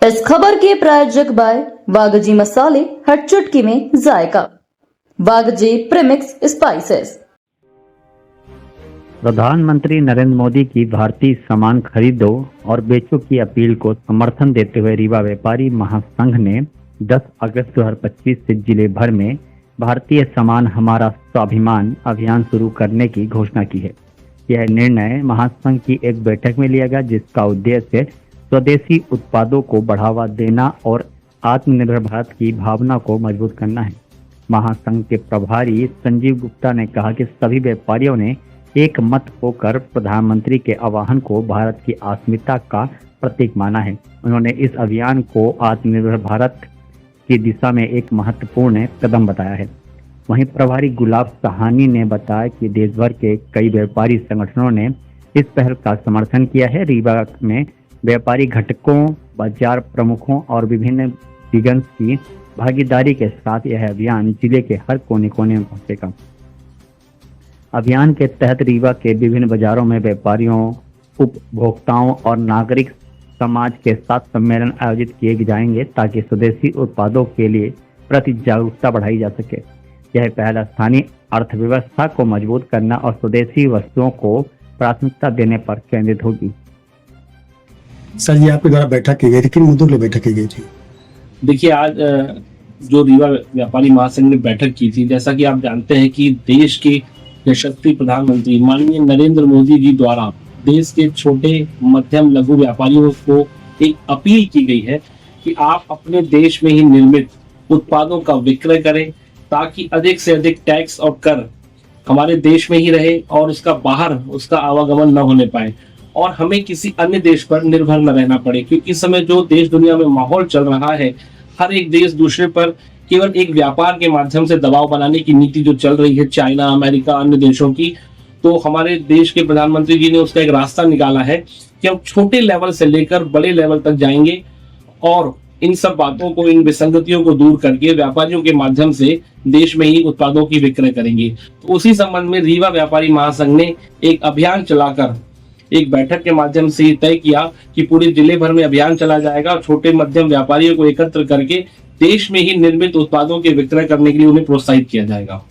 इस खबर के प्रायोजक बाय वागजी मसाले, हर चुटकी में जायका। वागजी प्रीमिक्स स्पाइसेस। प्रधानमंत्री नरेंद्र मोदी की भारतीय सामान खरीदो और बेचो की अपील को समर्थन देते हुए रीवा व्यापारी महासंघ ने 10 अगस्त 2025 से जिले भर में भारतीय सामान हमारा स्वाभिमान अभियान शुरू करने की घोषणा की है। यह निर्णय महासंघ की एक बैठक में लिया गया, जिसका उद्देश्य स्वदेशी उत्पादों को बढ़ावा देना और आत्मनिर्भर भारत की भावना को मजबूत करना है। महासंघ के प्रभारी संजीव गुप्ता ने कहा कि सभी व्यापारियों ने एक मत होकर प्रधानमंत्री के आह्वान को भारत की अस्मिता का प्रतीक माना है। उन्होंने इस अभियान को आत्मनिर्भर भारत की दिशा में एक महत्वपूर्ण कदम बताया है। वहीं प्रभारी गुलाब सहानी ने बताया कि देश भर के कई व्यापारी संगठनों ने इस पहल का समर्थन किया है। रीवा में व्यापारी घटकों, बाजार प्रमुखों और विभिन्न विगन्स की भागीदारी के साथ यह अभियान जिले के हर कोने कोने में पहुंचेगा। अभियान के तहत रीवा के विभिन्न बाजारों में व्यापारियों, उपभोक्ताओं और नागरिक समाज के साथ सम्मेलन आयोजित किए जाएंगे ताकि स्वदेशी उत्पादों के लिए प्रति जागरूकता बढ़ाई जा सके। यह पहल स्थानीय अर्थव्यवस्था को मजबूत करना और स्वदेशी वस्तुओं को प्राथमिकता देने पर केंद्रित होगी। सर, ये आपके द्वारा बैठक की गई थी, किन मुद्दों के लिए बैठक की गई थी? देखिए, आज जो रीवा व्यापारी महासंघ ने बैठक की थी, जैसा कि आप जानते हैं कि देश के यशस्वी प्रधानमंत्री माननीय नरेंद्र मोदी जी द्वारा देश के छोटे मध्यम लघु व्यापारियों को एक अपील की गई है कि आप अपने देश में ही निर्मित उत्पादों का विक्रय करें ताकि अधिक से अधिक टैक्स और कर हमारे देश में ही रहे और उसका बाहर उसका आवागमन न होने पाए और हमें किसी अन्य देश पर निर्भर न रहना पड़े। क्योंकि इस समय जो देश दुनिया में माहौल चल रहा है, हर एक देश दूसरे पर केवल एक व्यापार के माध्यम से दबाव बनाने की नीति जो चल रही है, चाइना, अमेरिका, अन्य देशों की, तो हमारे देश के प्रधानमंत्री जी ने उसका एक रास्ता निकाला है कि हम छोटे लेवल से लेकर बड़े लेवल तक जाएंगे और इन सब बातों को, इन विसंगतियों को दूर करके व्यापारियों के माध्यम से देश में ही उत्पादों की विक्रय करेंगे। तो उसी संबंध में रीवा व्यापारी महासंघ ने एक अभियान चलाकर एक बैठक के माध्यम से तय किया कि पूरे जिले भर में अभियान चला जाएगा और छोटे मध्यम व्यापारियों को एकत्र करके देश में ही निर्मित उत्पादों के विक्रय करने के लिए उन्हें प्रोत्साहित किया जाएगा।